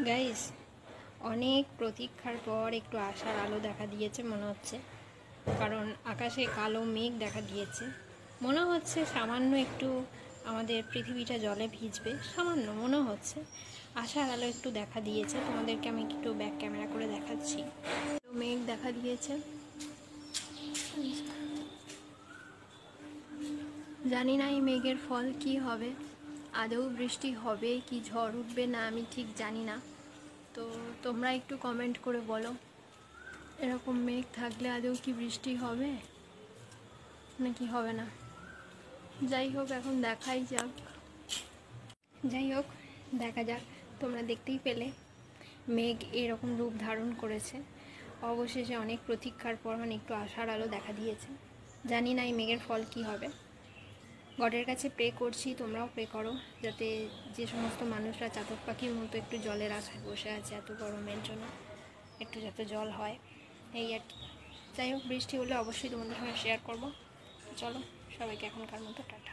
Guys, অনেক প্রতীক্ষার পর একটু আশার আলো দেখা দিয়েছে মনে হচ্ছে। কারণ আকাশে কালো মেঘ দেখা দিয়েছে। মনে হচ্ছে সামান্য একটু আমাদের পৃথিবীটা জলে ভিজবে, সামান্য মনে হচ্ছে। আশার আলো একটু দেখা দিয়েছে, তোমাদেরকে আমি একটু ব্যাক ক্যামেরা করে দেখাচ্ছি। মেঘ দেখা দিয়েছে, জানি না এই মেঘের ফল কি হবে। আদৌ বৃষ্টি হবে কি ঝড় উঠবে না আমি ঠিক জানি না। তো তোমরা একটু কমেন্ট করে বলো, এরকম মেঘ থাকলে আদৌ কি বৃষ্টি হবে নাকি হবে না। যাই হোক, এখন দেখা যাক। তোমরা দেখতেই পেলে মেঘ এরকম রূপ ধারণ করেছে। অবশেষে অনেক প্রতীক্ষার পর একটু আশার আলো দেখা দিয়েছে। জানি না এই মেঘের ফল কি হবে। গডের কাছে প্রে করছি, তোমরাও প্রে করো, যাতে যে সমস্ত মানুষরা চাতক পাখির মতো একটু জলের আশায় বসে আছে এত গরমের জন্য, একটু যাতে জল হয়, এই আর কি। যাই হোক, বৃষ্টি হলে অবশ্যই তোমাদের সঙ্গে শেয়ার করবো। চলো, সবাইকে এখনকার মতো টাটা।